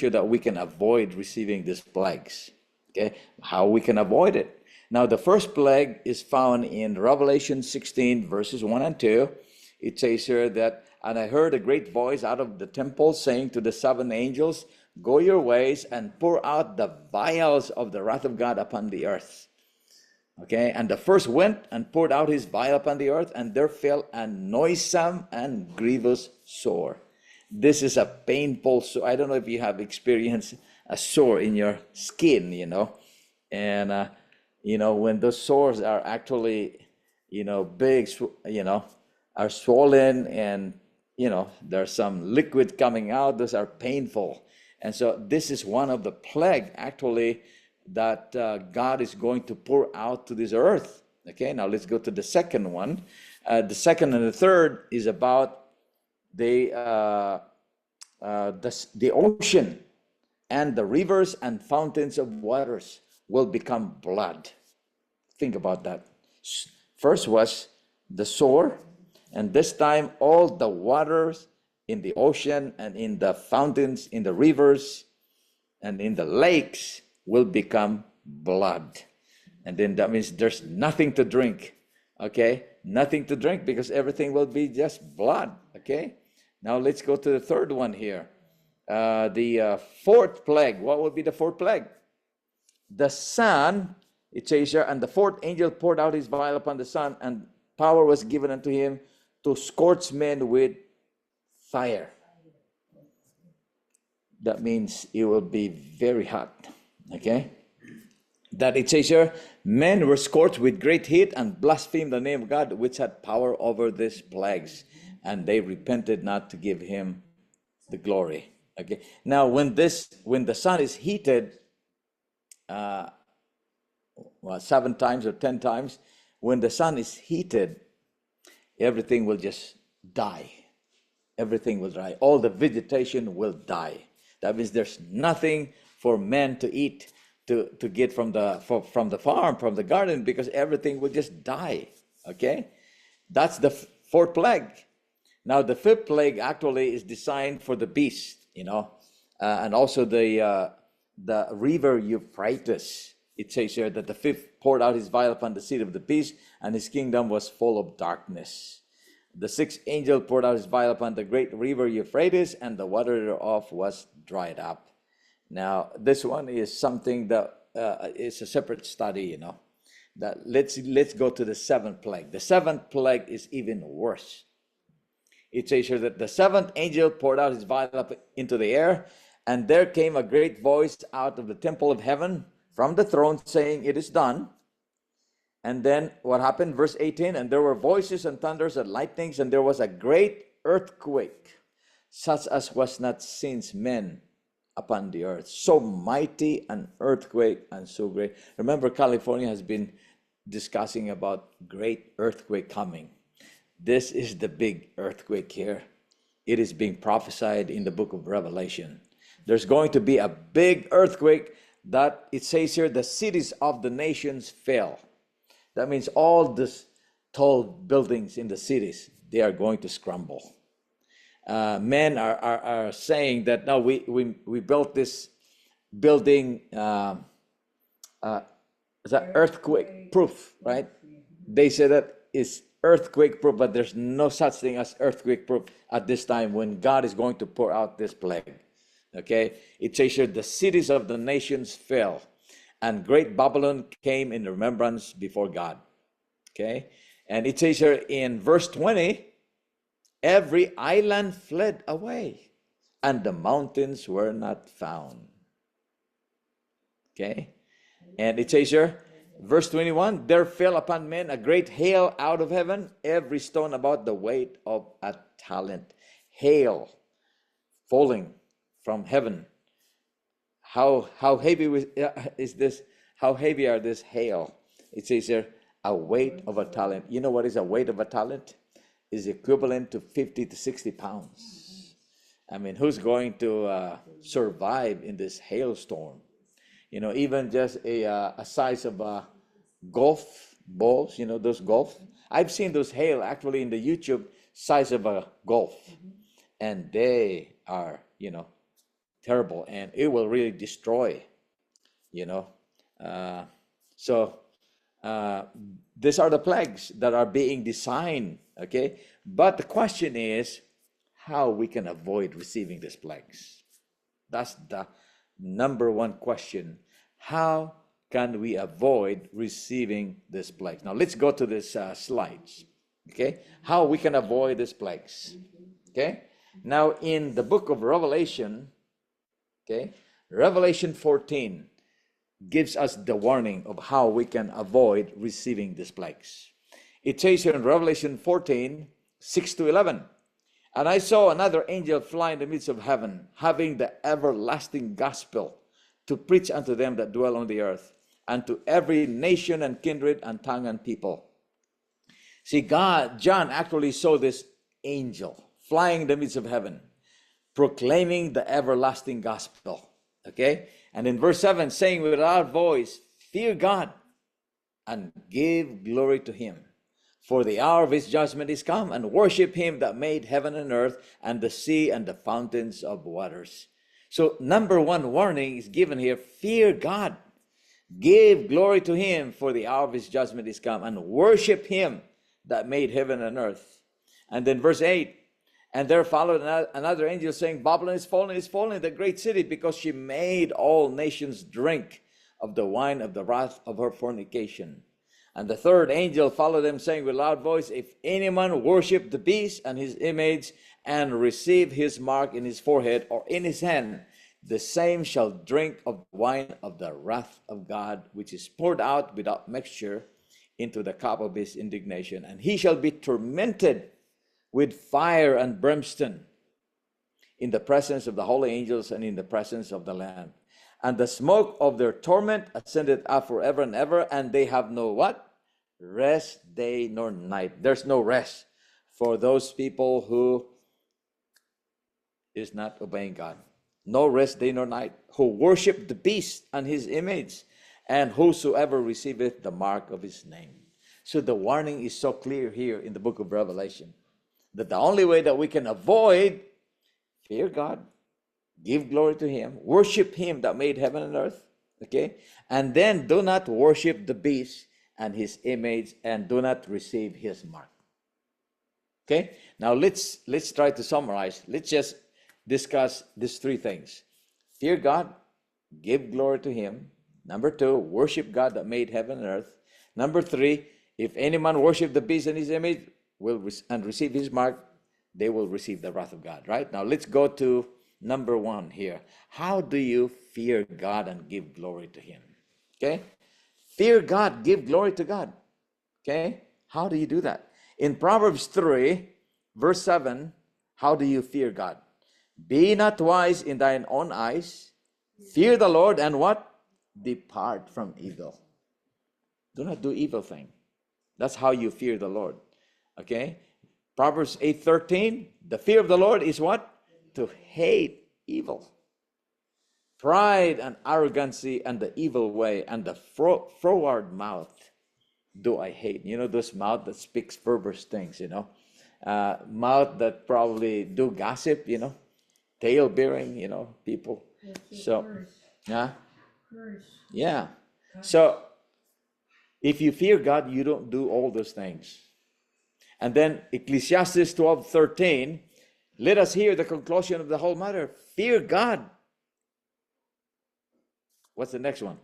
sure that we can avoid receiving these plagues. Okay, how we can avoid it. Now, the first plague is found in Revelation 16, verses 1 and 2. It says here that, and I heard a great voice out of the temple saying to the seven angels, go your ways and pour out the vials of the wrath of God upon the earth. Okay, and the first went and poured out his vial upon the earth, and there fell a noisome and grievous sore. This is a painful sore. I don't know if you have experienced a sore in your skin, and when those sores are actually, big, are swollen, and there's some liquid coming out. Those are painful, and so this is one of the plague actually that God is going to pour out to this earth. Okay, now let's go to the second one. The second and the third is about the ocean, and the rivers and fountains of waters will become blood. Think about that. First was the sore, and this time all the waters in the ocean and in the fountains, in the rivers and in the lakes will become blood. And then that means there's nothing to drink. Okay, nothing to drink, because everything will be just blood. Okay, now let's go to the third one here. The fourth plague. What would be the fourth plague? The sun, it says here, and the fourth angel poured out his vial upon the sun, and power was given unto him to scorch men with fire. That means it will be very hot. Okay, that it says here, men were scorched with great heat and blasphemed the name of God, which had power over these plagues, and they repented not to give him the glory. Okay, now when the sun is heated 7 times or 10 times, when the sun is heated, everything will just die. Everything will die. All the vegetation will die. That means there's nothing for men to eat, to get from the farm, from the garden, because everything will just die. Okay, that's the fourth plague. Now the fifth plague actually is designed for the beast, and also the river Euphrates. It says here that the fifth poured out his vial upon the seat of the beast, and his kingdom was full of darkness. The sixth angel poured out his vial upon the great river Euphrates, and the water thereof was dried up. Now, this one is something that is a separate study, That let's go to the seventh plague. The seventh plague is even worse. It says here that the seventh angel poured out his vial up into the air, and there came a great voice out of the temple of heaven from the throne, saying, it is done. And then what happened? Verse 18, and there were voices and thunders and lightnings, and there was a great earthquake, such as was not since men upon the earth. So mighty an earthquake and so great. Remember, California has been discussing about great earthquake coming. This is the big earthquake here. It is being prophesied in the book of Revelation. There's going to be a big earthquake that it says here, the cities of the nations fell. That means all these tall buildings in the cities, they are going to crumble. Men are saying that now we built this building is that earthquake proof, right? They say that it's earthquake proof, but there's no such thing as earthquake proof at this time when God is going to pour out this plague. Okay, it says here the cities of the nations fell, and great Babylon came in remembrance before God. Okay, and it says here in verse 20, every island fled away, and the mountains were not found. Okay, and it says here, verse 21, there fell upon men a great hail out of heaven, every stone about the weight of a talent. Hail falling from heaven. How heavy is this? How heavy are this hail? It says here, a weight of a talent. You know what is a weight of a talent? Is equivalent to 50 to 60 pounds. I mean, who's going to survive in this hailstorm? Even just a size of golf balls, those golf. I've seen those hail actually in the YouTube size of a golf. And they are, terrible, and it will really destroy, you know. Uh, so these are the plagues that are being designed, okay? But the question is how we can avoid receiving these plagues. That's the number one question. How can we avoid receiving these plagues? Now let's go to this slides, okay? How we can avoid these plagues, okay? Now in the book of Revelation, okay, Revelation 14 gives us the warning of how we can avoid receiving these plagues. It says here in Revelation 14, 6 to 11, and I saw another angel fly in the midst of heaven, having the everlasting gospel to preach unto them that dwell on the earth, and to every nation and kindred and tongue and people. See, John actually saw this angel flying in the midst of heaven, proclaiming the everlasting gospel. Okay? And in verse 7, saying with a loud voice, fear God and give glory to him. For the hour of his judgment is come, and worship him that made heaven and earth and the sea and the fountains of waters. So number one warning is given here, fear God. Give glory to him, for the hour of his judgment is come, and worship him that made heaven and earth. And then verse 8, and there followed another angel saying, Babylon is fallen, the great city, because she made all nations drink of the wine of the wrath of her fornication. And the third angel followed them, saying with a loud voice, if any man worship the beast and his image, and receive his mark in his forehead or in his hand, the same shall drink of the wine of the wrath of God, which is poured out without mixture into the cup of his indignation. And he shall be tormented with fire and brimstone in the presence of the holy angels and in the presence of the Lamb. And the smoke of their torment ascended up forever and ever, and they have no what? Rest day nor night. There's no rest for those people who is not obeying God. No rest day nor night, who worship the beast and his image, and whosoever receiveth the mark of his name. So the warning is so clear here in the book of Revelation, that the only way that we can avoid, fear God, give glory to him, worship him that made heaven and earth, okay? And then do not worship the beast and his image, and do not receive his mark. Okay? Now let's try to summarize. Let's just discuss these three things. Fear God, give glory to him. Number two, worship God that made heaven and earth. Number three, if any man worship the beast and his image and receive his mark, they will receive the wrath of God, right? Now let's go to number one here. How do you fear God and give glory to him? Okay? Fear God, give glory to God. Okay? How do you do that? In Proverbs 3, verse 7, how do you fear God? Be not wise in thine own eyes. Fear the Lord and what? Depart from evil. Do not do evil thing. That's how you fear the Lord. Okay? Proverbs 8:13, the fear of the Lord is what? To hate evil. Pride and arrogancy and the evil way and the froward mouth do I hate. You know, those mouth that speaks perverse things, you know. Mouth that probably do gossip, you know. Tail bearing, you know, people. So, yeah. Yeah. So, if you fear God, you don't do all those things. And then Ecclesiastes 12:13, let us hear the conclusion of the whole matter. Fear God. What's the next one?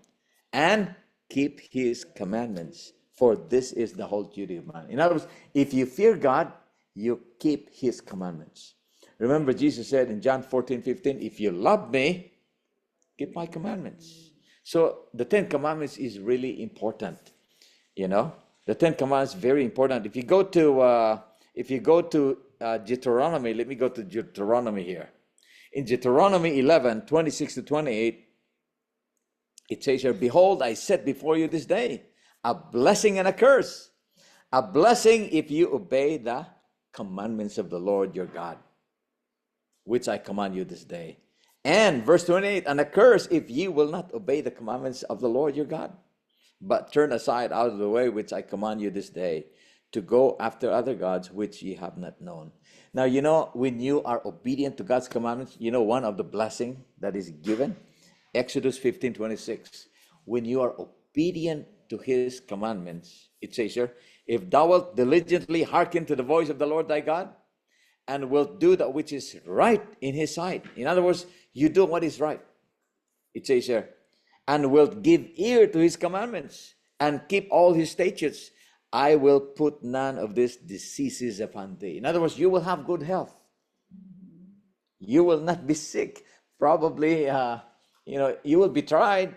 And keep his commandments, for this is the whole duty of man. In other words, if you fear God, you keep his commandments. Remember, Jesus said in John 14:15, if you love me, keep my commandments. So the 10 Commandments is really important. You know, the 10 Commandments very important. If you go to Deuteronomy, let me go to Deuteronomy here. In Deuteronomy 11:26 to 28, it says here, behold, I set before you this day a blessing and a curse. A blessing if you obey the commandments of the Lord your God, which I command you this day. And verse 28, and a curse if you will not obey the commandments of the Lord your God, but turn aside out of the way which I command you this day, to go after other gods which ye have not known. Now, you know, when you are obedient to God's commandments, you know, one of the blessing that is given, Exodus 15:26. When you are obedient to his commandments, it says here, if thou wilt diligently hearken to the voice of the Lord thy God, and wilt do that which is right in his sight. In other words, you do what is right. It says here, and wilt give ear to his commandments, and keep all his statutes, I will put none of these diseases upon thee. In other words, you will have good health. You will not be sick. Probably, you will be tried.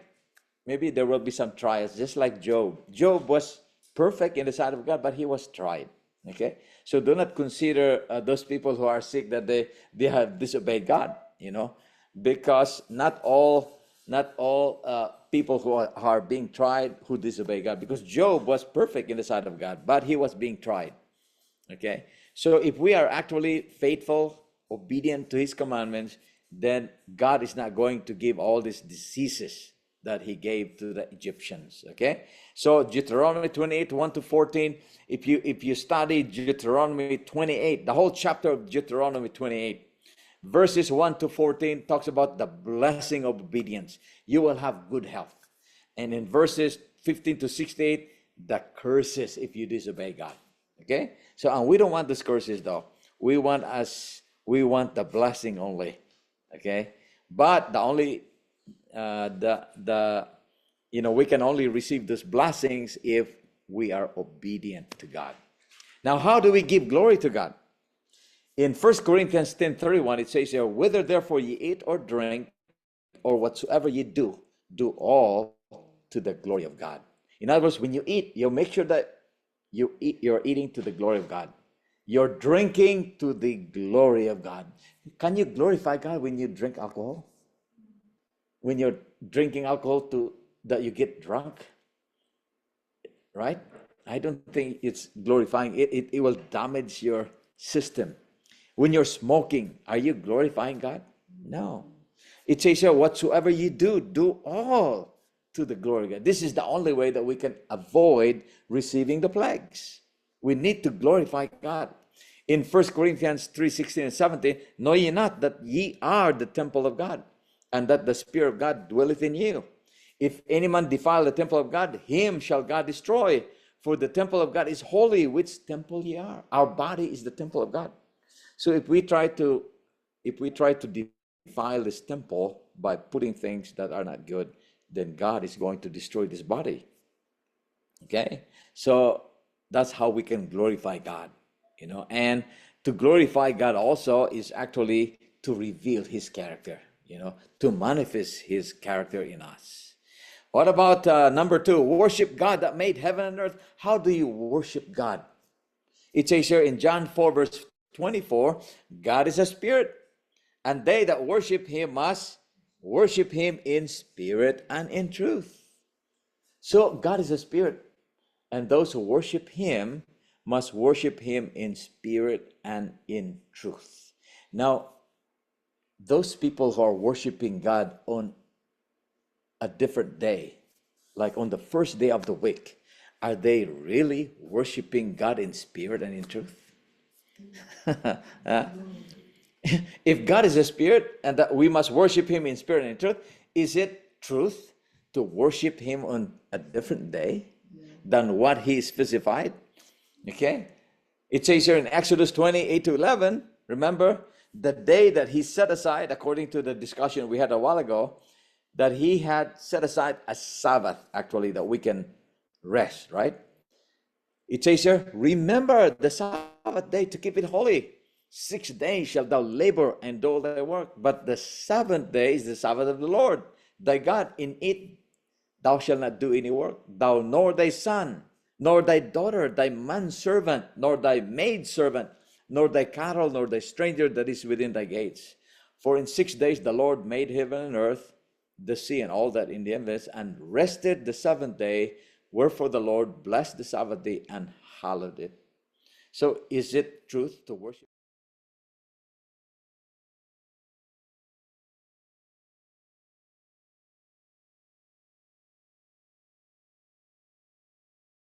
Maybe there will be some trials, just like Job. Job was perfect in the sight of God, but he was tried. Okay, so do not consider those people who are sick that they have disobeyed God. Because not all people who are being tried who disobey God. Because Job was perfect in the sight of God, but he was being tried. Okay, so if we are actually faithful, obedient to his commandments, then God is not going to give all these diseases that he gave to the Egyptians. Okay, so Deuteronomy 28, 1-14. If you study Deuteronomy 28, the whole chapter of Deuteronomy 28, verses 1-14 talks about the blessing of obedience. You will have good health. And in verses 15-68, the curses if you disobey God. Okay, so and we don't want those curses though. We want the blessing only. Okay, but the only we can only receive those blessings if we are obedient to God. Now, how do we give glory to God? In 1 Corinthians 10:31, it says here, whether therefore ye eat or drink, or whatsoever ye do, do all to the glory of God. In other words, when you eat, you make sure that you're eating to the glory of God. You're drinking to the glory of God. Can you glorify God when you drink alcohol? When you're drinking alcohol that you get drunk? Right? I don't think it's glorifying. It will damage your system. When you're smoking, are you glorifying God? No. It says here, whatsoever you do, do all to the glory of God. This is the only way that we can avoid receiving the plagues. We need to glorify God. In 1 Corinthians 3:16 and 17, know ye not that ye are the temple of God, and that the Spirit of God dwelleth in you? If any man defile the temple of God, him shall God destroy. For the temple of God is holy, which temple ye are. Our body is the temple of God. So if we try to defile this temple by putting things that are not good, then God is going to destroy this body. Okay? So that's how we can glorify God, and to glorify God also is actually to reveal his character, to manifest his character in us. What about number 2? Worship God that made heaven and earth. How do you worship God? It says here in John 4 verse 24, God is a spirit, and they that worship him must worship him in spirit and in truth. So God is a spirit, and those who worship him must worship him in spirit and in truth. Now, those people who are worshiping God on a different day, like on the first day of the week, are they really worshiping God in spirit and in truth? If God is a spirit and that we must worship him in spirit and in truth, is it truth to worship him on a different day than what he specified? Okay, it says here in Exodus 20:8-11, remember the day that he set aside, according to the discussion we had a while ago, that he had set aside a Sabbath, actually, that we can rest, right? It says here, remember the Sabbath day to keep it holy. 6 days shalt thou labor and do all thy work, but the 7th day is the Sabbath of the Lord thy God. In it thou shalt not do any work, thou nor thy son, nor thy daughter, thy manservant, nor thy maidservant, nor thy cattle, nor thy stranger that is within thy gates. For in 6 days the Lord made heaven and earth, the sea, and all that in them is, and rested the 7th day. Wherefore the Lord blessed the Sabbath day and hallowed it. So is it truth to worship